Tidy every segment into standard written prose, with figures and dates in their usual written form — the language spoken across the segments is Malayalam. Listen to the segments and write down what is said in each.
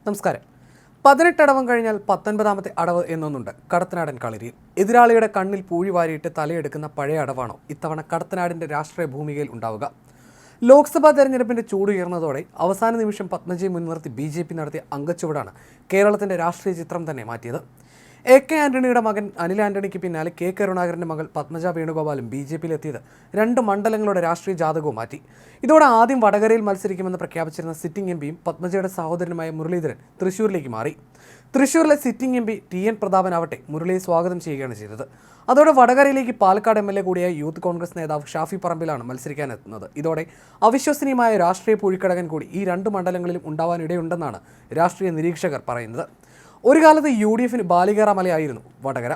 നമസ്കാരം. 18 അടവം കഴിഞ്ഞാൽ 19ാമത്തെ അടവ് എന്നൊന്നുണ്ട് കടത്തനാടൻ കളരിയിൽ. എതിരാളിയുടെ കണ്ണിൽ പൂഴി വാരിയിട്ട് തലയെടുക്കുന്ന പഴയ അടവാണോ ഇത്തവണ കടത്തനാടിൻ്റെ രാഷ്ട്രീയ ഭൂമികയിൽ ഉണ്ടാവുക? ലോക്സഭാ തെരഞ്ഞെടുപ്പിൻ്റെ ചൂടുയർന്നതോടെ അവസാന നിമിഷം പത്മജയെ മുൻനിർത്തി BJP നടത്തിയ അംഗച്ചുവടാണ് കേരളത്തിൻ്റെ രാഷ്ട്രീയ ചിത്രം തന്നെ മാറ്റിയത്. AK ആന്റണിയുടെ മകൻ അനിൽ ആന്റണിക്ക് പിന്നാലെ K കരുണാകരൻ്റെ മകൾ പത്മജ വേണുഗോപാലും BJPയിലെത്തിയത് രണ്ട് മണ്ഡലങ്ങളുടെ രാഷ്ട്രീയ ജാതകവും മാറ്റി. ഇതോടെ ആദ്യം വടകരയിൽ മത്സരിക്കുമെന്ന് പ്രഖ്യാപിച്ചിരുന്ന സിറ്റിംഗ് MP പത്മജയുടെ സഹോദരനുമായ മുരളീധരൻ തൃശ്ശൂരിലേക്ക് മാറി. തൃശ്ശൂരിലെ സിറ്റിംഗ് MP TN പ്രതാപനാവട്ടെ മുരളിയെ സ്വാഗതം ചെയ്യുകയാണ് ചെയ്തത്. അതോടെ വടകരയിലേക്ക് പാലക്കാട് MLA കൂടിയായ യൂത്ത് കോൺഗ്രസ് നേതാവ് ഷാഫി പറമ്പിലാണ് മത്സരിക്കാനെത്തുന്നത്. ഇതോടെ അവിശ്വസനീയമായ രാഷ്ട്രീയ പൂഴിക്കടകൻ കൂടി ഈ രണ്ട് മണ്ഡലങ്ങളിലും ഉണ്ടാവാനിടയുണ്ടെന്നാണ് രാഷ്ട്രീയ നിരീക്ഷകർ പറയുന്നത്. ഒരു കാലത്ത് UDFന് ബാലികേറാമലയായിരുന്നു വടകര.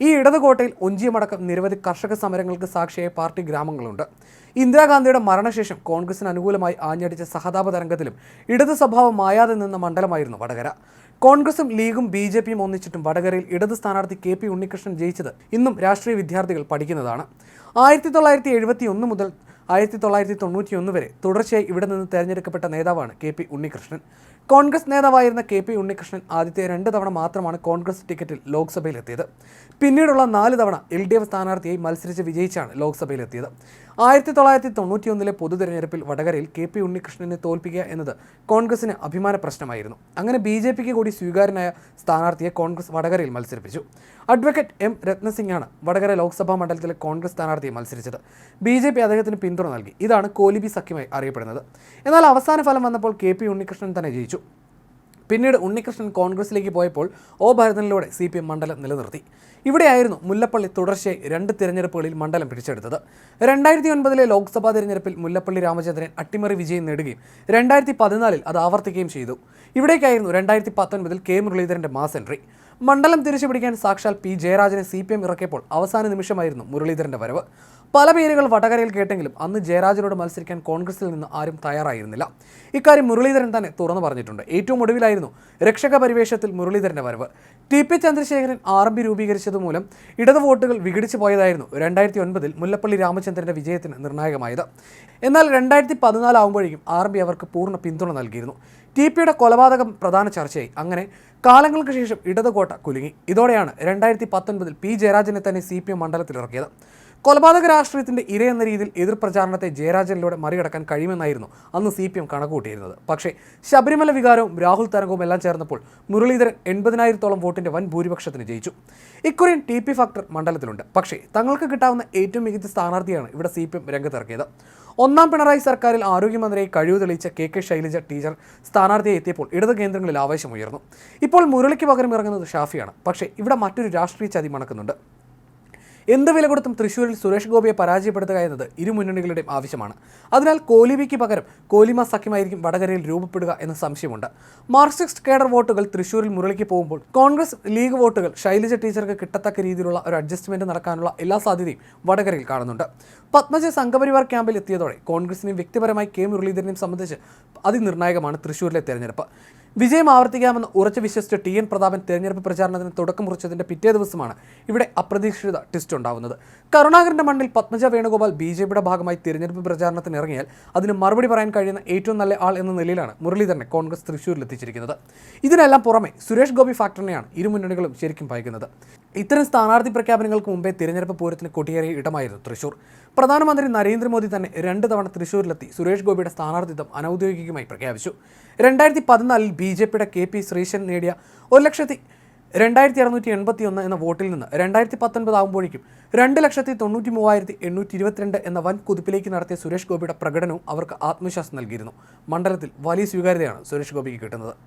ഈ ഇടതുകോട്ടയിൽ ഒഞ്ചിയമടക്കം നിരവധി കർഷക സമരങ്ങൾക്ക് സാക്ഷിയായ പാർട്ടി ഗ്രാമങ്ങളുണ്ട്. ഇന്ദിരാഗാന്ധിയുടെ മരണശേഷം കോൺഗ്രസിന് അനുകൂലമായി ആഞ്ഞടിച്ച സഹതാപ തരംഗത്തിലും ഇടതു സ്വഭാവം മായാതെ നിന്ന മണ്ഡലമായിരുന്നു വടകര. കോൺഗ്രസും ലീഗും BJPയും ഒന്നിച്ചിട്ടും വടകരയിൽ ഇടതു സ്ഥാനാർത്ഥി KP ഉണ്ണികൃഷ്ണൻ ജയിച്ചത് ഇന്നും രാഷ്ട്രീയ വിദ്യാർത്ഥികൾ പഠിക്കുന്നതാണ്. 1971 മുതൽ 1991 വരെ തുടർച്ചയായി ഇവിടെ നിന്ന് തെരഞ്ഞെടുക്കപ്പെട്ട നേതാവാണ് KP ഉണ്ണികൃഷ്ണൻ. കോൺഗ്രസ് നേതാവായിരുന്ന KP ഉണ്ണികൃഷ്ണൻ ആദ്യത്തെ 2 തവണ മാത്രമാണ് കോൺഗ്രസ് ടിക്കറ്റിൽ ലോക്സഭയിലെത്തിയത്. പിന്നീടുള്ള 4 തവണ LDF സ്ഥാനാർത്ഥിയായി മത്സരിച്ച് വിജയിച്ചാണ് ലോക്സഭയിലെത്തിയത്. 1991 പൊതു തെരഞ്ഞെടുപ്പിൽ വടകരയിൽ KP ഉണ്ണികൃഷ്ണനെ തോൽപ്പിക്കുക എന്നത് കോൺഗ്രസിന് അഭിമാന പ്രശ്നമായിരുന്നു. അങ്ങനെ BJPക്ക് കൂടി സ്വീകാര്യനായ സ്ഥാനാർത്ഥിയെ കോൺഗ്രസ് വടകരയിൽ മത്സരിപ്പിച്ചു. അഡ്വക്കേറ്റ് M രത്നസിംഗാണ് വടകര ലോക്സഭാ മണ്ഡലത്തിലെ കോൺഗ്രസ് സ്ഥാനാർത്ഥിയെ മത്സരിച്ചത്. BJP അദ്ദേഹത്തിന് പിന്തുണ നൽകി. ഇതാണ് കോലിബി സഖ്യമായി അറിയപ്പെടുന്നത്. എന്നാൽ അവസാന ഫലം വന്നപ്പോൾ KP ഉണ്ണികൃഷ്ണൻ തന്നെ ജയിച്ചു. പിന്നീട് ഉണ്ണികൃഷ്ണൻ കോൺഗ്രസിലേക്ക് പോയപ്പോൾ ഭരതനിലൂടെ CPM മണ്ഡലം നിലനിർത്തി. ഇവിടെയായിരുന്നു മുല്ലപ്പള്ളി തുടർച്ചയായി 2 തിരഞ്ഞെടുപ്പുകളിൽ മണ്ഡലം പിടിച്ചെടുത്തത്. 2009 ലോക്സഭാ തിരഞ്ഞെടുപ്പിൽ മുല്ലപ്പള്ളി രാമചന്ദ്രൻ അട്ടിമറി വിജയം നേടുകയും 2014 അത് ആവർത്തിക്കുകയും ചെയ്തു. ഇവിടേക്കായിരുന്നു 2019 K മുരളീധരൻ്റെ മാസ് എൻട്രി. മണ്ഡലം തിരിച്ചുപിടിക്കാൻ സാക്ഷാൽ P ജയരാജനെ CPM ഇറക്കിയപ്പോൾ അവസാന നിമിഷമായിരുന്നു മുരളീധരൻ്റെ വരവ്. പല പേരുകൾ വടകരയിൽ കേട്ടെങ്കിലും അന്ന് ജയരാജനോട് മത്സരിക്കാൻ കോൺഗ്രസിൽ നിന്ന് ആരും തയ്യാറായിരുന്നില്ല. ഇക്കാര്യം മുരളീധരൻ തന്നെ തുറന്നു പറഞ്ഞിട്ടുണ്ട്. ഏറ്റവും ഒടുവിലായിരുന്നു രക്ഷക പരിവേഷത്തിൽ മുരളീധരൻ്റെ വരവ്. TP ചന്ദ്രശേഖരൻ RMP രൂപീകരിച്ചതുമൂലം ഇടതു വോട്ടുകൾ വിഘടിച്ചു പോയതായിരുന്നു 2009 മുല്ലപ്പള്ളി രാമചന്ദ്രൻ്റെ വിജയത്തിന് നിർണായകമായത്. എന്നാൽ 2014 ആകുമ്പോഴേക്കും RMP അവർക്ക് പൂർണ്ണ പിന്തുണ നൽകിയിരുന്നു. TPയുടെ കൊലപാതകം പ്രധാന ചർച്ചയായി. അങ്ങനെ കാലങ്ങൾക്ക് ശേഷം ഇടതുകോട്ട കുലുങ്ങി. ഇതോടെയാണ് 2019 P ജയരാജനെ തന്നെ CPM മണ്ഡലത്തിലിറക്കിയത്. കൊലപാതക രാഷ്ട്രീയത്തിൻ്റെ ഇരയെന്ന രീതിയിൽ എതിർപ്രചാരണത്തെ ജയരാജനിലൂടെ മറികടക്കാൻ കഴിയുമെന്നായിരുന്നു അന്ന് CPM കണക്കുകൂട്ടിയിരുന്നത്. പക്ഷേ ശബരിമല വികാരവും രാഹുൽ തരംഗവും എല്ലാം ചേർന്നപ്പോൾ മുരളീധരൻ 80,000-ഓളം വോട്ടിൻ്റെ വൻ ഭൂരിപക്ഷത്തിന് ജയിച്ചു. ഇക്കുറിയും TP ഫാക്ടർ മണ്ഡലത്തിലുണ്ട്. പക്ഷേ തങ്ങൾക്ക് കിട്ടാവുന്ന ഏറ്റവും മികച്ച സ്ഥാനാർത്ഥിയാണ് ഇവിടെ CPM രംഗത്തിറക്കിയത്. ഒന്നാം പിണറായി സർക്കാരിൽ ആരോഗ്യമന്ത്രിയായി കഴിവ് തെളിയിച്ച KK ശൈലജ ടീച്ചർ സ്ഥാനാർത്ഥിയെ എത്തിയപ്പോൾ ഇടത് കേന്ദ്രങ്ങളിൽ ആവേശമുയർന്നു. ഇപ്പോൾ മുരളിക്ക് പകരം ഇറങ്ങുന്നത് ഷാഫിയാണ്. പക്ഷേ ഇവിടെ മറ്റൊരു രാഷ്ട്രീയ ചതി മണക്കുന്നുണ്ട്. എന്ത് വില കൊടുത്തും തൃശ്ശൂരിൽ സുരേഷ് ഗോപിയെ പരാജയപ്പെടുത്തുക എന്നത് ഇരു മുന്നണികളുടെയും ആവശ്യമാണ്. അതിനാൽ കോലിബിക്ക് പകരം കോലിമ സഖ്യമായിരിക്കും വടകരയിൽ രൂപപ്പെടുക എന്ന സംശയമുണ്ട്. മാർക്സിസ്റ്റ് കേഡർ വോട്ടുകൾ തൃശ്ശൂരിൽ മുരളിക്ക് പോകുമ്പോൾ കോൺഗ്രസ് ലീഗ് വോട്ടുകൾ ശൈലജ ടീച്ചർക്ക് കിട്ടത്തക്ക രീതിയിലുള്ള ഒരു അഡ്ജസ്റ്റ്മെന്റ് നടക്കാനുള്ള എല്ലാ സാധ്യതയും വടകരയിൽ കാണുന്നുണ്ട്. പത്മജ സംഘപരിവാർ ക്യാമ്പിൽ എത്തിയതോടെ കോൺഗ്രസിനെയും വ്യക്തിപരമായി K മുരളീധരനെയും സംബന്ധിച്ച് അതിനിർണായകമാണ് തൃശ്ശൂരിലെ തെരഞ്ഞെടുപ്പ്. വിജയം ആവർത്തിക്കാമെന്ന് ഉറച്ചു വിശ്വസിച്ച TN പ്രതാപൻ തെരഞ്ഞെടുപ്പ് പ്രചാരണത്തിന് തുടക്കം കുറിച്ചതിൻ്റെ പിറ്റേ ദിവസമാണ് ഇവിടെ അപ്രതീക്ഷിത ട്വിസ്റ്റ് ഉണ്ടാവുന്നത്. കരുണാകരൻ്റെ മണ്ണിൽ പത്മജ വേണുഗോപാൽ BJPയുടെ ഭാഗമായി തിരഞ്ഞെടുപ്പ് പ്രചാരണത്തിന് ഇറങ്ങിയാൽ അതിന് മറുപടി പറയാൻ കഴിയുന്ന ഏറ്റവും നല്ല ആൾ എന്ന നിലയിലാണ് മുരളീധരനെ കോൺഗ്രസ് തൃശ്ശൂരിലെത്തിച്ചിരിക്കുന്നത്. ഇതിനെല്ലാം പുറമെ സുരേഷ് ഗോപി ഫാക്ടറിനെയാണ് ഇരു മുന്നണികളും ശരിക്കും ഭയക്കുന്നത്. ഇത്തരം സ്ഥാനാർത്ഥി പ്രഖ്യാപനങ്ങൾക്ക് മുമ്പേ തിരഞ്ഞെടുപ്പ് പൂരത്തിന് കൊടിയേറിയ ഇടമായിരുന്നു തൃശ്ശൂർ. പ്രധാനമന്ത്രി നരേന്ദ്രമോദി തന്നെ 2 തവണ തൃശ്ശൂരിലെത്തി സുരേഷ് ഗോപിയുടെ സ്ഥാനാർത്ഥിത്വം അനൗദ്യോഗികമായി പ്രഖ്യാപിച്ചു. 2014 BJPയുടെ KP ശ്രീശൻ നേടിയ 1,02,681 എന്ന വോട്ടിൽ നിന്ന് 2019 ആകുമ്പോഴേക്കും 2,93,822 എന്ന വൻ കുതിപ്പിലേക്ക് നടത്തിയ സുരേഷ് ഗോപിയുടെ പ്രകടനവും അവർക്ക് ആത്മവിശ്വാസം നൽകിയിരുന്നു. മണ്ഡലത്തിൽ വലിയ സ്വീകാര്യതയാണ് സുരേഷ് ഗോപിക്ക് കിട്ടുന്നത്.